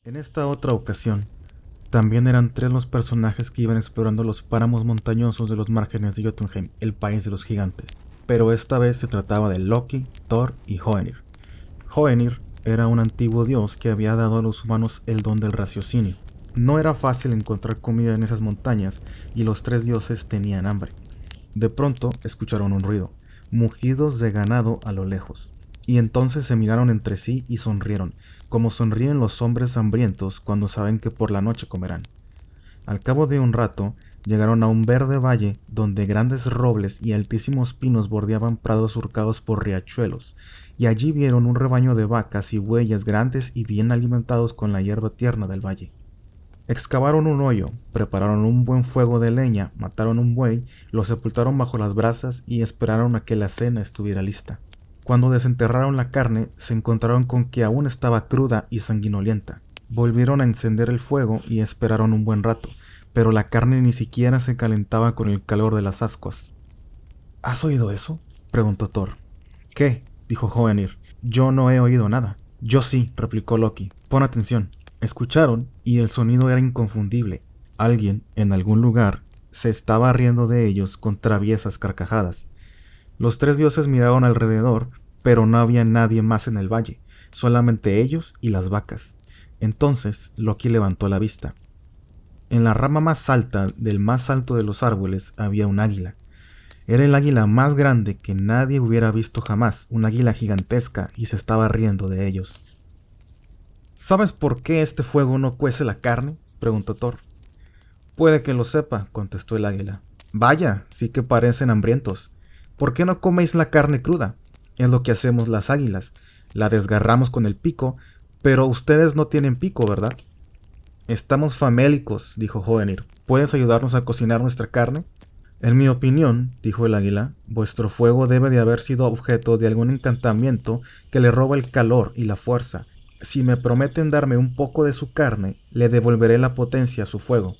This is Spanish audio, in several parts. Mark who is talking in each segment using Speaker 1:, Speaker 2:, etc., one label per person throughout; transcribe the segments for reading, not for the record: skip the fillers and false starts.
Speaker 1: En esta otra ocasión, también eran tres los personajes que iban explorando los páramos montañosos de los márgenes de Jotunheim, el país de los gigantes. Pero esta vez se trataba de Loki, Thor y Hoenir. Hoenir era un antiguo dios que había dado a los humanos el don del raciocinio. No era fácil encontrar comida en esas montañas y los tres dioses tenían hambre. De pronto escucharon un ruido, mugidos de ganado a lo lejos, y entonces se miraron entre sí y sonrieron, como sonríen los hombres hambrientos cuando saben que por la noche comerán. Al cabo de un rato, llegaron a un verde valle donde grandes robles y altísimos pinos bordeaban prados surcados por riachuelos, y allí vieron un rebaño de vacas y bueyes grandes y bien alimentados con la hierba tierna del valle. Excavaron un hoyo, prepararon un buen fuego de leña, mataron un buey, lo sepultaron bajo las brasas y esperaron a que la cena estuviera lista. Cuando desenterraron la carne, se encontraron con que aún estaba cruda y sanguinolienta. Volvieron a encender el fuego y esperaron un buen rato, pero la carne ni siquiera se calentaba con el calor de las ascuas. ¿Has oído eso?, preguntó Thor. ¿Qué?, dijo Hoenir. Yo no he oído nada. Yo sí, replicó Loki. Pon atención. Escucharon, y el sonido era inconfundible. Alguien, en algún lugar, se estaba riendo de ellos con traviesas carcajadas. Los tres dioses miraron alrededor, pero no había nadie más en el valle, solamente ellos y las vacas. Entonces Loki levantó la vista. En la rama más alta del más alto de los árboles había un águila. Era el águila más grande que nadie hubiera visto jamás, un águila gigantesca, y se estaba riendo de ellos. ¿Sabes por qué este fuego no cuece la carne?, preguntó Thor. Puede que lo sepa, contestó el águila. Vaya, sí que parecen hambrientos. ¿Por qué no coméis la carne cruda? Es lo que hacemos las águilas. La desgarramos con el pico, pero ustedes no tienen pico, ¿verdad? Estamos famélicos, dijo Hoenir. ¿Puedes ayudarnos a cocinar nuestra carne? En mi opinión, dijo el águila, vuestro fuego debe de haber sido objeto de algún encantamiento que le roba el calor y la fuerza. Si me prometen darme un poco de su carne, le devolveré la potencia a su fuego.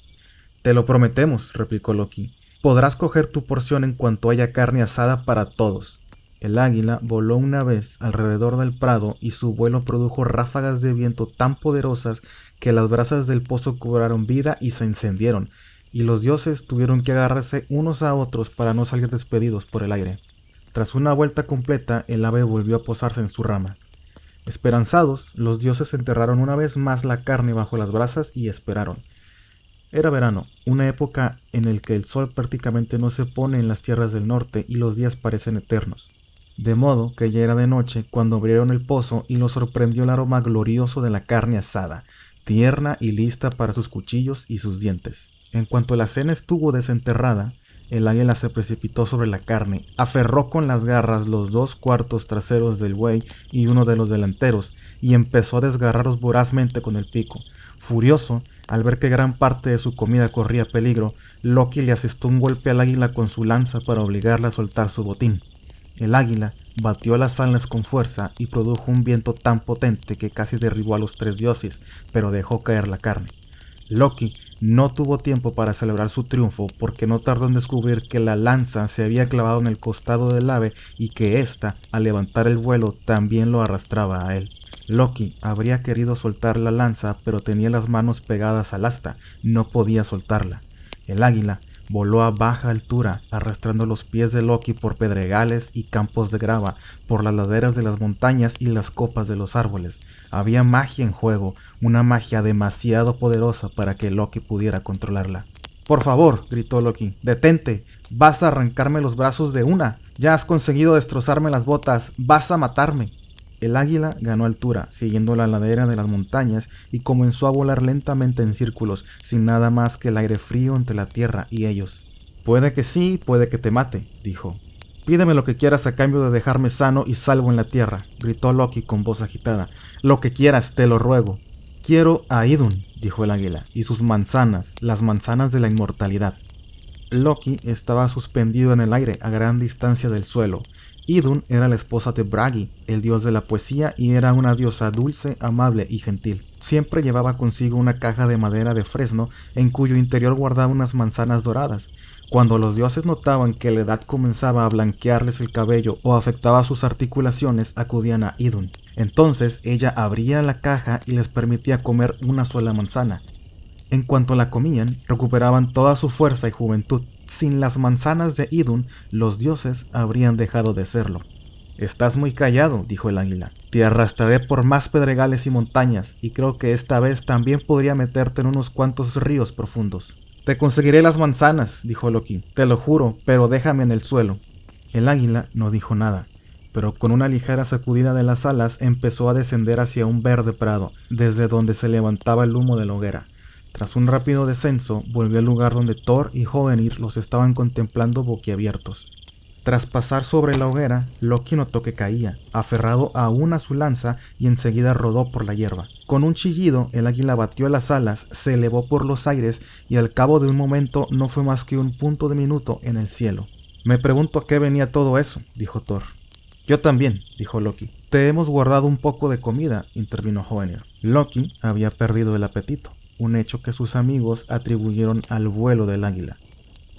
Speaker 1: Te lo prometemos, replicó Loki. Podrás coger tu porción en cuanto haya carne asada para todos. El águila voló una vez alrededor del prado y su vuelo produjo ráfagas de viento tan poderosas que las brasas del pozo cobraron vida y se encendieron, y los dioses tuvieron que agarrarse unos a otros para no salir despedidos por el aire. Tras una vuelta completa, el ave volvió a posarse en su rama. Esperanzados, los dioses enterraron una vez más la carne bajo las brasas y esperaron. Era verano, una época en la que el sol prácticamente no se pone en las tierras del norte y los días parecen eternos. De modo que ya era de noche cuando abrieron el pozo y los sorprendió el aroma glorioso de la carne asada, tierna y lista para sus cuchillos y sus dientes. En cuanto la cena estuvo desenterrada, el águila se precipitó sobre la carne, aferró con las garras los 2 cuartos traseros del buey y uno de los delanteros, y empezó a desgarrarlos vorazmente con el pico. Furioso, al ver que gran parte de su comida corría peligro, Loki le asestó un golpe al águila con su lanza para obligarla a soltar su botín. El águila batió las alas con fuerza y produjo un viento tan potente que casi derribó a los 3 dioses, pero dejó caer la carne. Loki no tuvo tiempo para celebrar su triunfo porque no tardó en descubrir que la lanza se había clavado en el costado del ave y que ésta, al levantar el vuelo, también lo arrastraba a él. Loki habría querido soltar la lanza, pero tenía las manos pegadas al asta, no podía soltarla. El águila voló a baja altura, arrastrando los pies de Loki por pedregales y campos de grava, por las laderas de las montañas y las copas de los árboles. Había magia en juego, una magia demasiado poderosa para que Loki pudiera controlarla. «Por favor», gritó Loki, «detente, vas a arrancarme los brazos de una, ya has conseguido destrozarme las botas, vas a matarme». El águila ganó altura, siguiendo la ladera de las montañas, y comenzó a volar lentamente en círculos, sin nada más que el aire frío entre la tierra y ellos. «Puede que sí, puede que te mate», dijo. «Pídeme lo que quieras a cambio de dejarme sano y salvo en la tierra», gritó Loki con voz agitada. «Lo que quieras, te lo ruego». «Quiero a Idun», dijo el águila, «y sus manzanas, las manzanas de la inmortalidad». Loki estaba suspendido en el aire a gran distancia del suelo. Idun era la esposa de Bragi, el dios de la poesía, y era una diosa dulce, amable y gentil. Siempre llevaba consigo una caja de madera de fresno en cuyo interior guardaba unas manzanas doradas. Cuando los dioses notaban que la edad comenzaba a blanquearles el cabello o afectaba sus articulaciones, acudían a Idun. Entonces ella abría la caja y les permitía comer una sola manzana. En cuanto la comían, recuperaban toda su fuerza y juventud. Sin las manzanas de Idun, los dioses habrían dejado de serlo. «Estás muy callado», dijo el águila. «Te arrastraré por más pedregales y montañas, y creo que esta vez también podría meterte en unos cuantos ríos profundos». «Te conseguiré las manzanas», dijo Loki. «Te lo juro, pero déjame en el suelo». El águila no dijo nada, pero con una ligera sacudida de las alas empezó a descender hacia un verde prado, desde donde se levantaba el humo de la hoguera. Tras un rápido descenso, volvió al lugar donde Thor y Hoenir los estaban contemplando boquiabiertos. Tras pasar sobre la hoguera, Loki notó que caía, aferrado aún a su lanza, y enseguida rodó por la hierba. Con un chillido, el águila batió las alas, se elevó por los aires, y al cabo de un momento no fue más que un punto de minuto en el cielo. «Me pregunto a qué venía todo eso», dijo Thor. «Yo también», dijo Loki. «Te hemos guardado un poco de comida», intervino Hoenir. Loki había perdido el apetito, un hecho que sus amigos atribuyeron al vuelo del águila.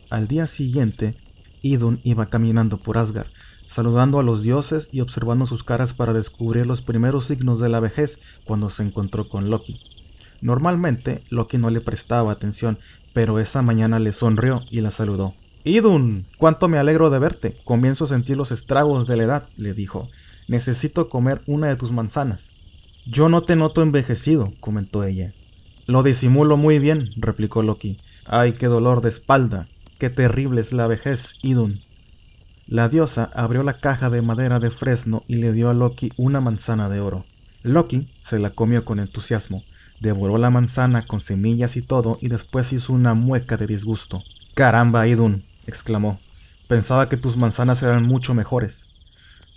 Speaker 1: Al día siguiente, Idun iba caminando por Asgard, saludando a los dioses y observando sus caras para descubrir los primeros signos de la vejez cuando se encontró con Loki. Normalmente, Loki no le prestaba atención, pero esa mañana le sonrió y la saludó. «Idun, cuánto me alegro de verte. Comienzo a sentir los estragos de la edad», le dijo. «Necesito comer una de tus manzanas». «Yo no te noto envejecido», comentó ella. «Lo disimulo muy bien», replicó Loki. «Ay, qué dolor de espalda. Qué terrible es la vejez, Idun». La diosa abrió la caja de madera de fresno y le dio a Loki una manzana de oro. Loki se la comió con entusiasmo, devoró la manzana con semillas y todo y después hizo una mueca de disgusto. «Caramba, Idun», exclamó. «Pensaba que tus manzanas eran mucho mejores».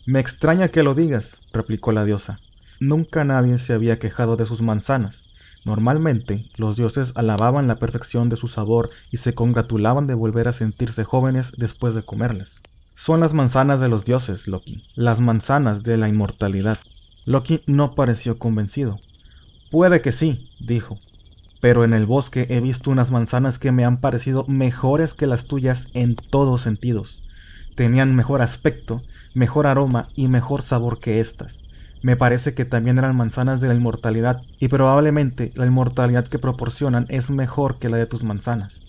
Speaker 1: «Me extraña que lo digas», replicó la diosa. Nunca nadie se había quejado de sus manzanas. Normalmente, los dioses alababan la perfección de su sabor y se congratulaban de volver a sentirse jóvenes después de comerlas. «Son las manzanas de los dioses, Loki, las manzanas de la inmortalidad». Loki no pareció convencido. «Puede que sí», dijo, «pero en el bosque he visto unas manzanas que me han parecido mejores que las tuyas en todos sentidos. Tenían mejor aspecto, mejor aroma y mejor sabor que estas. Me parece que también eran manzanas de la inmortalidad, y probablemente la inmortalidad que proporcionan es mejor que la de tus manzanas».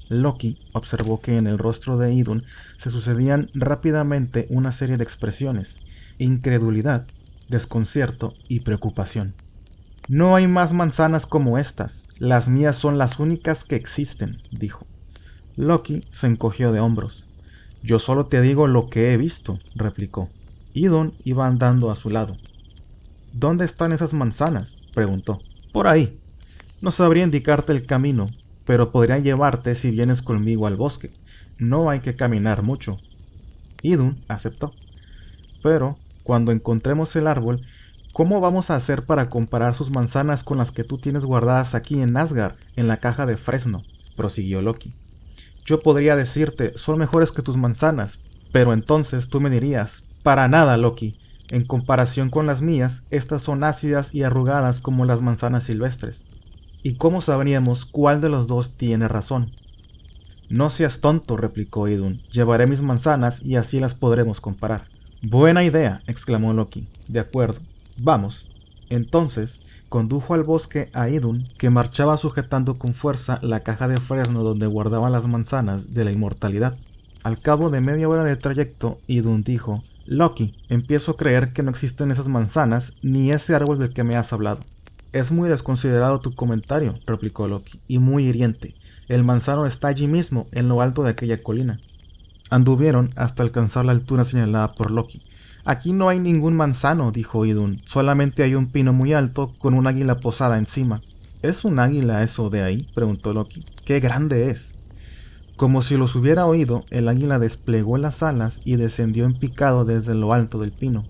Speaker 1: Loki observó que en el rostro de Idun se sucedían rápidamente una serie de expresiones: incredulidad, desconcierto y preocupación. «No hay más manzanas como estas. Las mías son las únicas que existen», dijo. Loki se encogió de hombros. «Yo solo te digo lo que he visto», replicó. Idun iba andando a su lado. «¿Dónde están esas manzanas?», preguntó. «Por ahí. No sabría indicarte el camino, pero podría llevarte si vienes conmigo al bosque. No hay que caminar mucho». Idun aceptó. «Pero, cuando encontremos el árbol, ¿cómo vamos a hacer para comparar sus manzanas con las que tú tienes guardadas aquí en Asgard, en la caja de fresno?», prosiguió Loki. «Yo podría decirte, son mejores que tus manzanas, pero entonces tú me dirías, para nada, Loki. En comparación con las mías, estas son ácidas y arrugadas como las manzanas silvestres. ¿Y cómo sabríamos cuál de los dos tiene razón?». «No seas tonto», replicó Idun. «Llevaré mis manzanas y así las podremos comparar». «Buena idea», exclamó Loki. «De acuerdo. Vamos». Entonces, condujo al bosque a Idun, que marchaba sujetando con fuerza la caja de fresno donde guardaba las manzanas de la inmortalidad. Al cabo de media hora de trayecto, Idun dijo: «Loki, empiezo a creer que no existen esas manzanas ni ese árbol del que me has hablado». «Es muy desconsiderado tu comentario», replicó Loki, «y muy hiriente. El manzano está allí mismo, en lo alto de aquella colina». Anduvieron hasta alcanzar la altura señalada por Loki. «Aquí no hay ningún manzano», dijo Idun, «solamente hay un pino muy alto con un águila posada encima». «¿Es un águila eso de ahí?», preguntó Loki. «¡Qué grande es!». Como si los hubiera oído, el águila desplegó las alas y descendió en picado desde lo alto del pino.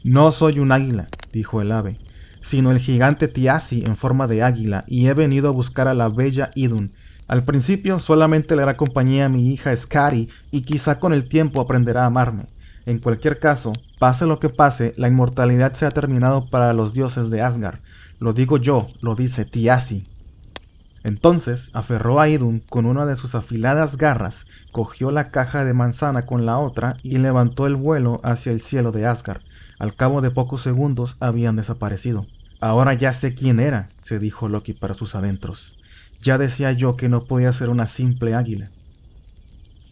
Speaker 1: «No soy un águila», dijo el ave, «sino el gigante Thiassi en forma de águila, y he venido a buscar a la bella Idun. Al principio solamente le hará compañía a mi hija Skadi, y quizá con el tiempo aprenderá a amarme. En cualquier caso, pase lo que pase, la inmortalidad se ha terminado para los dioses de Asgard. Lo digo yo, lo dice Thiassi». Entonces aferró a Idun con una de sus afiladas garras, cogió la caja de manzana con la otra y levantó el vuelo hacia el cielo de Asgard. Al cabo de pocos segundos habían desaparecido. Ahora ya sé quién era, se dijo Loki para sus adentros. Ya decía yo que no podía ser una simple águila.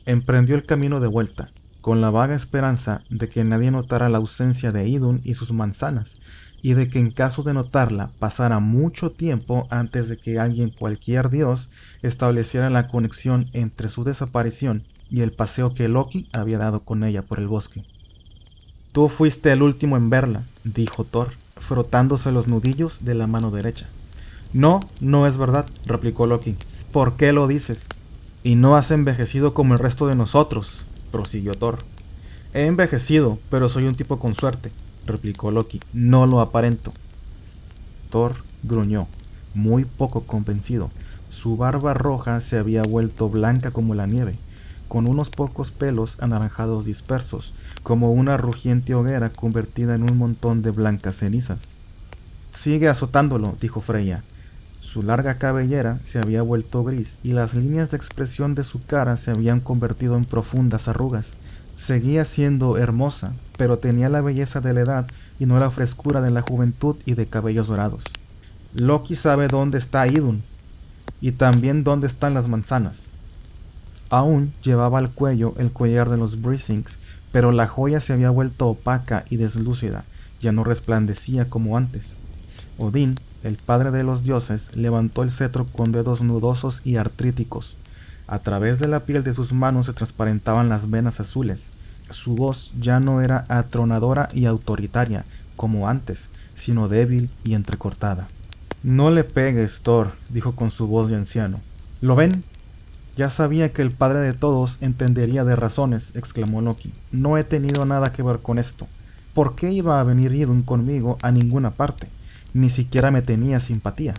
Speaker 1: Emprendió el camino de vuelta, con la vaga esperanza de que nadie notara la ausencia de Idun y sus manzanas, y de que en caso de notarla pasara mucho tiempo antes de que alguien, cualquier dios, estableciera la conexión entre su desaparición y el paseo que Loki había dado con ella por el bosque. Tú fuiste el último en verla, dijo Thor, frotándose los nudillos de la mano derecha. No, no es verdad, replicó Loki. ¿Por qué lo dices? Y no has envejecido como el resto de nosotros, prosiguió Thor. He envejecido, pero soy un tipo con suerte, replicó Loki. No lo aparento. Thor gruñó, muy poco convencido. Su barba roja se había vuelto blanca como la nieve, con unos pocos pelos anaranjados dispersos, como una rugiente hoguera convertida en un montón de blancas cenizas. Sigue azotándolo, dijo Freya. Su larga cabellera se había vuelto gris y las líneas de expresión de su cara se habían convertido en profundas arrugas. Seguía siendo hermosa, pero tenía la belleza de la edad y no la frescura de la juventud y de cabellos dorados. Loki sabe dónde está Idun, y también dónde están las manzanas. Aún llevaba al cuello el collar de los Brisings, pero la joya se había vuelto opaca y deslúcida, ya no resplandecía como antes. Odín, el padre de los dioses, levantó el cetro con dedos nudosos y artríticos. A través de la piel de sus manos se transparentaban las venas azules. Su voz ya no era atronadora y autoritaria, como antes, sino débil y entrecortada. No le pegues, Thor, dijo con su voz de anciano. ¿Lo ven? Ya sabía que el padre de todos entendería de razones, exclamó Loki. No he tenido nada que ver con esto. ¿Por qué iba a venir Idun conmigo a ninguna parte? Ni siquiera me tenía simpatía.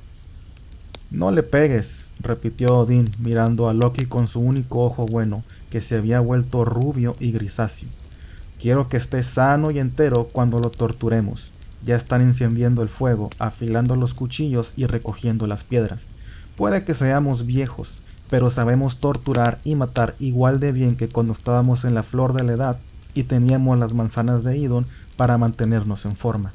Speaker 1: No le pegues, repitió Odín, mirando a Loki con su único ojo bueno, que se había vuelto rubio y grisáceo. Quiero que esté sano y entero cuando lo torturemos. Ya están encendiendo el fuego, afilando los cuchillos y recogiendo las piedras. Puede que seamos viejos, pero sabemos torturar y matar igual de bien que cuando estábamos en la flor de la edad y teníamos las manzanas de Idun para mantenernos en forma.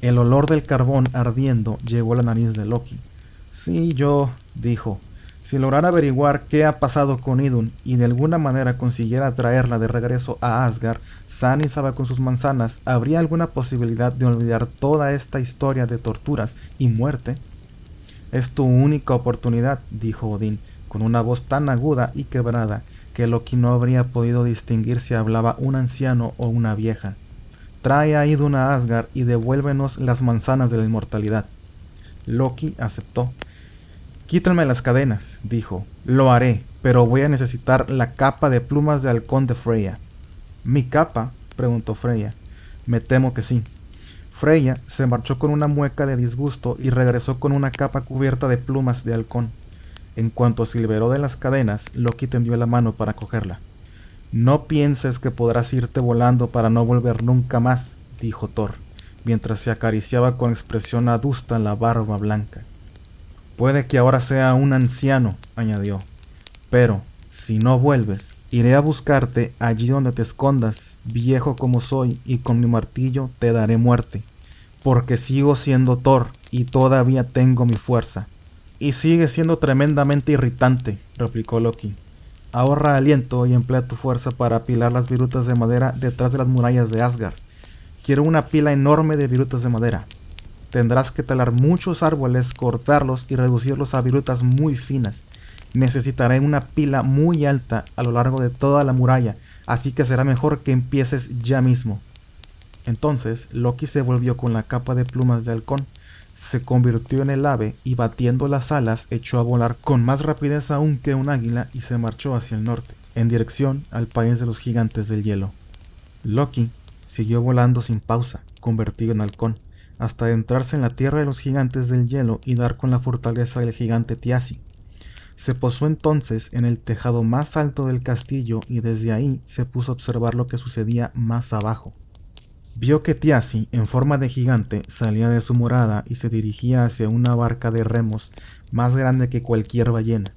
Speaker 1: El olor del carbón ardiendo llegó a la nariz de Loki. Sí, dijo, si lograra averiguar qué ha pasado con Idun y de alguna manera consiguiera traerla de regreso a Asgard, sana y salva con sus manzanas, ¿habría alguna posibilidad de olvidar toda esta historia de torturas y muerte? Es tu única oportunidad, dijo Odín, con una voz tan aguda y quebrada que Loki no habría podido distinguir si hablaba un anciano o una vieja. Trae a Idun a Asgard y devuélvenos las manzanas de la inmortalidad. Loki aceptó. Quítenme las cadenas, dijo. Lo haré, pero voy a necesitar la capa de plumas de halcón de Freya. ¿Mi capa?, preguntó Freya. Me temo que sí. Freya se marchó con una mueca de disgusto y regresó con una capa cubierta de plumas de halcón. En cuanto se liberó de las cadenas, Loki tendió la mano para cogerla. No pienses que podrás irte volando para no volver nunca más, dijo Thor, mientras se acariciaba con expresión adusta la barba blanca. Puede que ahora sea un anciano, añadió, pero, si no vuelves, iré a buscarte allí donde te escondas, viejo como soy, y con mi martillo te daré muerte, porque sigo siendo Thor y todavía tengo mi fuerza. Y sigue siendo tremendamente irritante, replicó Loki. Ahorra aliento y emplea tu fuerza para apilar las virutas de madera detrás de las murallas de Asgard. Quiero una pila enorme de virutas de madera. Tendrás que talar muchos árboles, cortarlos y reducirlos a virutas muy finas. Necesitaré una pila muy alta a lo largo de toda la muralla, así que será mejor que empieces ya mismo. Entonces Loki se volvió con la capa de plumas de halcón, se convirtió en el ave y batiendo las alas echó a volar con más rapidez aún que un águila y se marchó hacia el norte, en dirección al país de los gigantes del hielo. Loki siguió volando sin pausa, convertido en halcón, hasta adentrarse en la tierra de los gigantes del hielo y dar con la fortaleza del gigante Thiassi. Se posó entonces en el tejado más alto del castillo y desde ahí se puso a observar lo que sucedía más abajo. Vio que Thiassi, en forma de gigante, salía de su morada y se dirigía hacia una barca de remos más grande que cualquier ballena.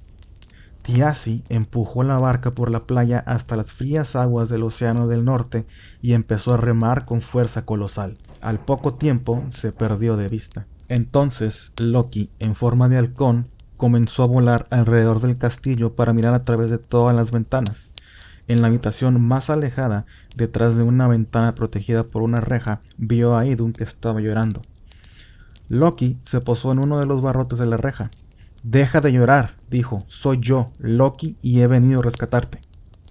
Speaker 1: Thiassi empujó la barca por la playa hasta las frías aguas del Océano del Norte y empezó a remar con fuerza colosal. Al poco tiempo se perdió de vista. Entonces Loki, en forma de halcón, comenzó a volar alrededor del castillo para mirar a través de todas las ventanas. En la habitación más alejada, detrás de una ventana protegida por una reja, vio a Idun que estaba llorando. Loki se posó en uno de los barrotes de la reja. «Deja de llorar», dijo. «Soy yo, Loki, y he venido a rescatarte».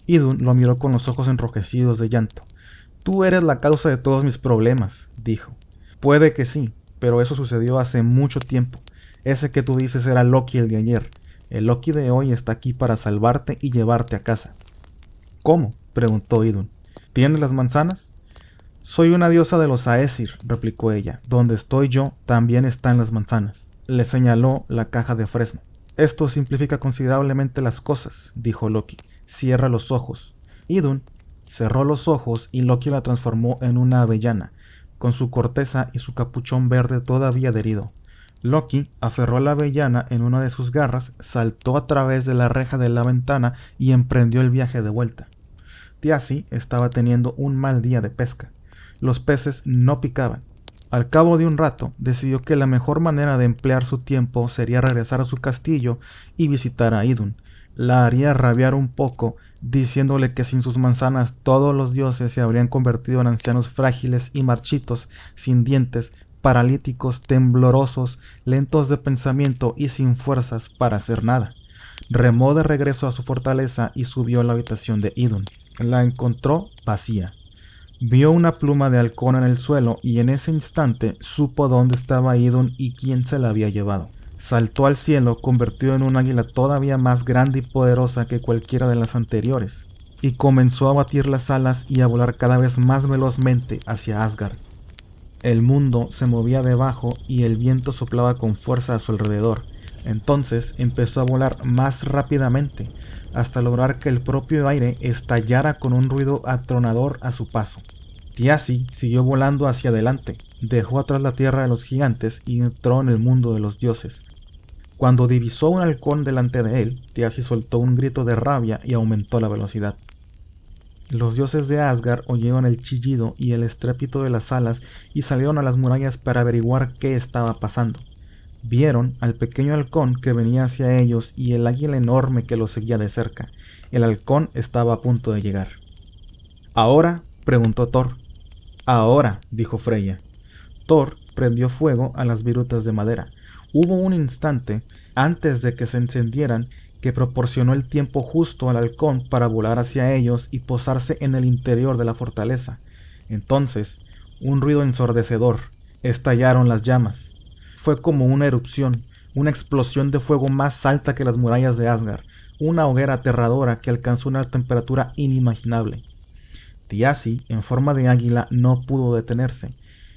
Speaker 1: Idun lo miró con los ojos enrojecidos de llanto. «Tú eres la causa de todos mis problemas», dijo. «Puede que sí, pero eso sucedió hace mucho tiempo. Ese que tú dices era Loki el de ayer. El Loki de hoy está aquí para salvarte y llevarte a casa». «¿Cómo?», preguntó Idun. «¿Tienes las manzanas?». «Soy una diosa de los Aesir», replicó ella. «Donde estoy yo también están las manzanas». Le señaló la caja de fresno. «Esto simplifica considerablemente las cosas», dijo Loki. «Cierra los ojos». Idun cerró los ojos y Loki la transformó en una avellana, con su corteza y su capuchón verde todavía adherido. Loki aferró la avellana en una de sus garras, saltó a través de la reja de la ventana y emprendió el viaje de vuelta. Thiassi estaba teniendo un mal día de pesca. Los peces no picaban. Al cabo de un rato, decidió que la mejor manera de emplear su tiempo sería regresar a su castillo y visitar a Idun. La haría rabiar un poco, diciéndole que sin sus manzanas todos los dioses se habrían convertido en ancianos frágiles y marchitos, sin dientes, paralíticos, temblorosos, lentos de pensamiento y sin fuerzas para hacer nada. Remó de regreso a su fortaleza y subió a la habitación de Idun. La encontró vacía. Vio una pluma de halcón en el suelo y en ese instante supo dónde estaba Idun y quién se la había llevado. Saltó al cielo, convertido en un águila todavía más grande y poderosa que cualquiera de las anteriores, y comenzó a batir las alas y a volar cada vez más velozmente hacia Asgard. El mundo se movía debajo y el viento soplaba con fuerza a su alrededor. Entonces empezó a volar más rápidamente, hasta lograr que el propio aire estallara con un ruido atronador a su paso. Thiassi siguió volando hacia adelante, dejó atrás la tierra de los gigantes y entró en el mundo de los dioses. Cuando divisó un halcón delante de él, Thiassi soltó un grito de rabia y aumentó la velocidad. Los dioses de Asgard oyeron el chillido y el estrépito de las alas y salieron a las murallas para averiguar qué estaba pasando. Vieron al pequeño halcón que venía hacia ellos y el águila enorme que lo seguía de cerca. El halcón estaba a punto de llegar. «¿Ahora?», preguntó Thor. «Ahora», dijo Freya. Thor prendió fuego a las virutas de madera. Hubo un instante, antes de que se encendieran, que proporcionó el tiempo justo al halcón para volar hacia ellos y posarse en el interior de la fortaleza. Entonces, un ruido ensordecedor. Estallaron las llamas. Fue como una erupción, una explosión de fuego más alta que las murallas de Asgard, una hoguera aterradora que alcanzó una temperatura inimaginable. Thiassi, en forma de águila, no pudo detenerse,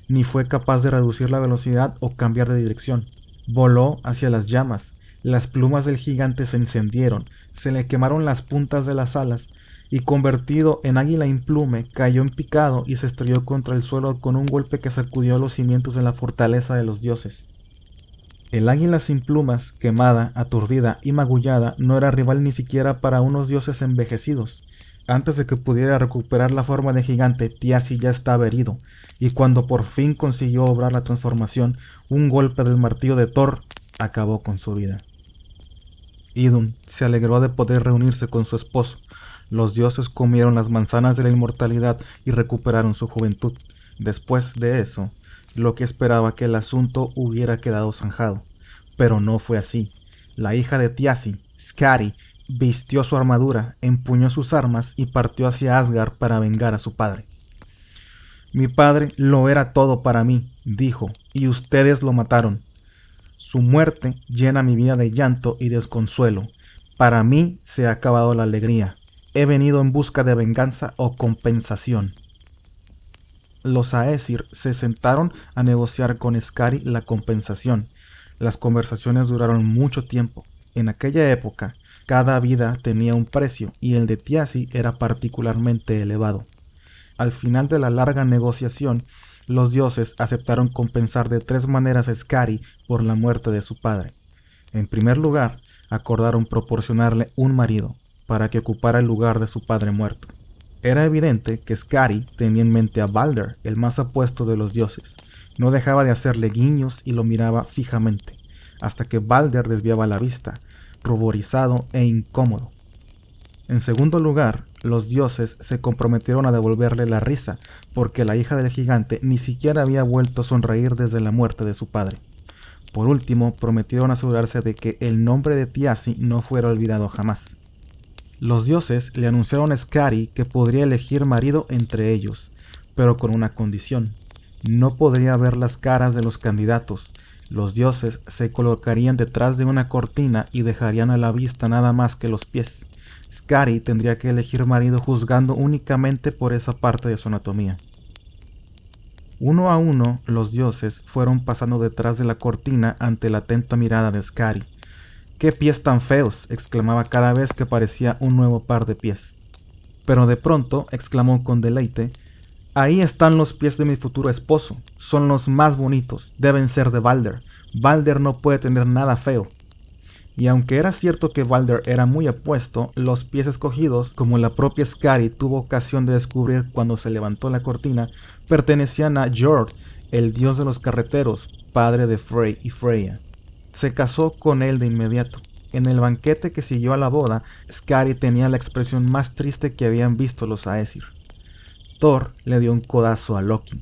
Speaker 1: ni fue capaz de reducir la velocidad o cambiar de dirección. Voló hacia las llamas. Las plumas del gigante se encendieron, se le quemaron las puntas de las alas, y convertido en águila implume, cayó en picado y se estrelló contra el suelo con un golpe que sacudió los cimientos de la fortaleza de los dioses. El águila sin plumas, quemada, aturdida y magullada, no era rival ni siquiera para unos dioses envejecidos. Antes de que pudiera recuperar la forma de gigante, Thiassi ya estaba herido, y cuando por fin consiguió obrar la transformación, un golpe del martillo de Thor acabó con su vida. Idun se alegró de poder reunirse con su esposo. Los dioses comieron las manzanas de la inmortalidad y recuperaron su juventud. Después de eso, Loki esperaba que el asunto hubiera quedado zanjado, pero no fue así. La hija de Thiassi, Skadi, vistió su armadura, empuñó sus armas y partió hacia Asgard para vengar a su padre. «Mi padre lo era todo para mí», dijo, «y ustedes lo mataron. Su muerte llena mi vida de llanto y desconsuelo. Para mí se ha acabado la alegría. He venido en busca de venganza o compensación». Los Aesir se sentaron a negociar con Skadi la compensación. Las conversaciones duraron mucho tiempo. En aquella época, cada vida tenía un precio y el de Thiassi era particularmente elevado. Al final de la larga negociación, los dioses aceptaron compensar de 3 maneras a Skadi por la muerte de su padre. En primer lugar, acordaron proporcionarle un marido para que ocupara el lugar de su padre muerto. Era evidente que Skadi tenía en mente a Balder, el más apuesto de los dioses. No dejaba de hacerle guiños y lo miraba fijamente, hasta que Balder desviaba la vista, ruborizado e incómodo. En segundo lugar, los dioses se comprometieron a devolverle la risa, porque la hija del gigante ni siquiera había vuelto a sonreír desde la muerte de su padre. Por último, prometieron asegurarse de que el nombre de Thiassi no fuera olvidado jamás. Los dioses le anunciaron a Skadi que podría elegir marido entre ellos, pero con una condición: no podría ver las caras de los candidatos. Los dioses se colocarían detrás de una cortina y dejarían a la vista nada más que los pies. Skadi tendría que elegir marido juzgando únicamente por esa parte de su anatomía. Uno a uno, los dioses fueron pasando detrás de la cortina ante la atenta mirada de Skadi. «¡Qué pies tan feos!», exclamaba cada vez que aparecía un nuevo par de pies. Pero de pronto exclamó con deleite: «Ahí están los pies de mi futuro esposo. Son los más bonitos. Deben ser de Balder. Balder no puede tener nada feo». Y aunque era cierto que Balder era muy apuesto, los pies escogidos, como la propia Skadi tuvo ocasión de descubrir cuando se levantó la cortina, pertenecían a Jord, el dios de los carreteros, padre de Frey y Freya. Se casó con él de inmediato. En el banquete que siguió a la boda, Skadi tenía la expresión más triste que habían visto los Aesir. Thor le dio un codazo a Loki.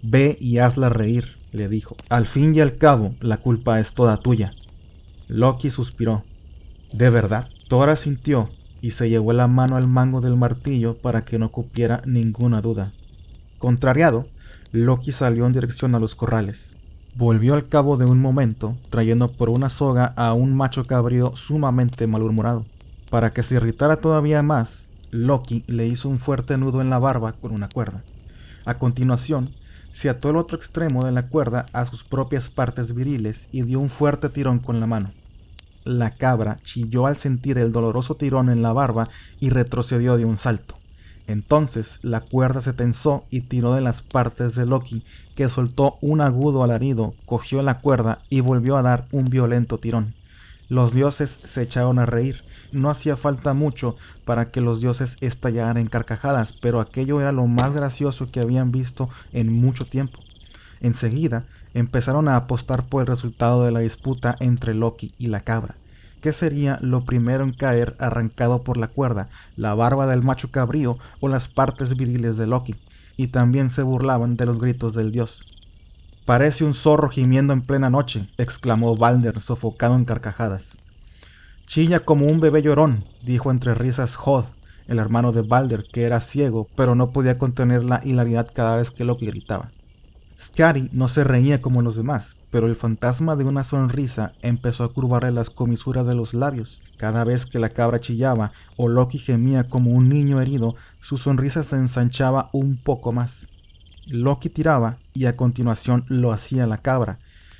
Speaker 1: «Ve y hazla reír», le dijo. «Al fin y al cabo, la culpa es toda tuya». Loki suspiró. «¿De verdad?». Thor asintió y se llevó la mano al mango del martillo para que no cupiera ninguna duda. Contrariado, Loki salió en dirección a los corrales. Volvió al cabo de un momento, trayendo por una soga a un macho cabrío sumamente malhumorado. Para que se irritara todavía más, Loki le hizo un fuerte nudo en la barba con una cuerda. A continuación, se ató el otro extremo de la cuerda a sus propias partes viriles y dio un fuerte tirón con la mano. La cabra chilló al sentir el doloroso tirón en la barba y retrocedió de un salto. Entonces la cuerda se tensó y tiró de las partes de Loki, que soltó un agudo alarido, cogió la cuerda y volvió a dar un violento tirón. Los dioses se echaron a reír. No hacía falta mucho para que los dioses estallaran en carcajadas, pero aquello era lo más gracioso que habían visto en mucho tiempo. Enseguida empezaron a apostar por el resultado de la disputa entre Loki y la cabra. ¿Qué sería lo primero en caer arrancado por la cuerda, la barba del macho cabrío o las partes viriles de Loki? Y también se burlaban de los gritos del dios. «Parece un zorro gimiendo en plena noche», exclamó Balder, sofocado en carcajadas. «Chilla como un bebé llorón», dijo entre risas Hod, el hermano de Balder, que era ciego, pero no podía contener la hilaridad cada vez que Loki gritaba. Skadi no se reía como los demás, pero el fantasma de una sonrisa empezó a curvarle las comisuras de los labios. Cada vez que la cabra chillaba o Loki gemía como un niño herido, su sonrisa se ensanchaba un poco más. Loki tiraba y a continuación lo hacía la cabra.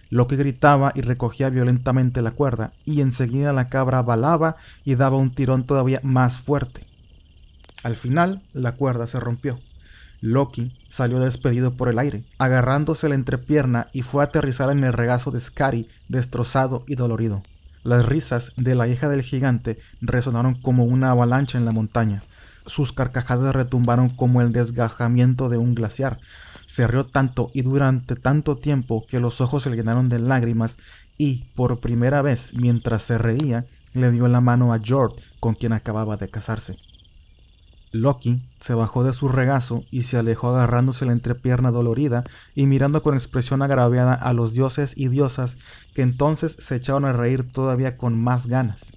Speaker 1: Loki gritaba y recogía violentamente la cuerda, y enseguida la cabra balaba y daba un tirón todavía más fuerte. Al final, la cuerda se rompió. Loki salió despedido por el aire, agarrándose la entrepierna, y fue a aterrizar en el regazo de Skadi, destrozado y dolorido. Las risas de la hija del gigante resonaron como una avalancha en la montaña. Sus carcajadas retumbaron como el desgajamiento de un glaciar. Se rió tanto y durante tanto tiempo que los ojos se le llenaron de lágrimas y, por primera vez, mientras se reía, le dio la mano a Jord, con quien acababa de casarse. Loki se bajó de su regazo y se alejó agarrándose la entrepierna dolorida y mirando con expresión agraviada a los dioses y diosas, que entonces se echaron a reír todavía con más ganas.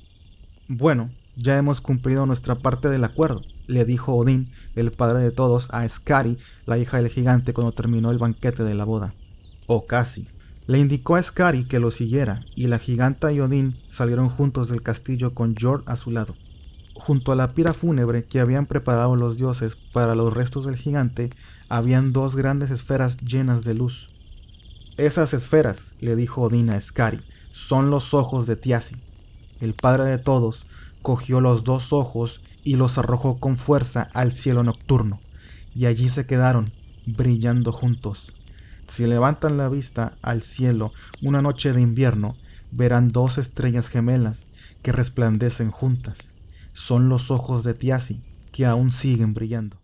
Speaker 1: «Bueno, ya hemos cumplido nuestra parte del acuerdo», le dijo Odín, el padre de todos, a Skadi, la hija del gigante, cuando terminó el banquete de la boda. O casi. Le indicó a Skadi que lo siguiera, y la giganta y Odín salieron juntos del castillo con Jord a su lado. Junto a la pira fúnebre que habían preparado los dioses para los restos del gigante, habían dos grandes esferas llenas de luz. «Esas esferas», le dijo Odín a Skadi, «son los ojos de Thiassi». El padre de todos cogió los dos ojos y los arrojó con fuerza al cielo nocturno, y allí se quedaron, brillando juntos. Si levantan la vista al cielo una noche de invierno, verán dos estrellas gemelas que resplandecen juntas. Son los ojos de Thiassi, que aún siguen brillando.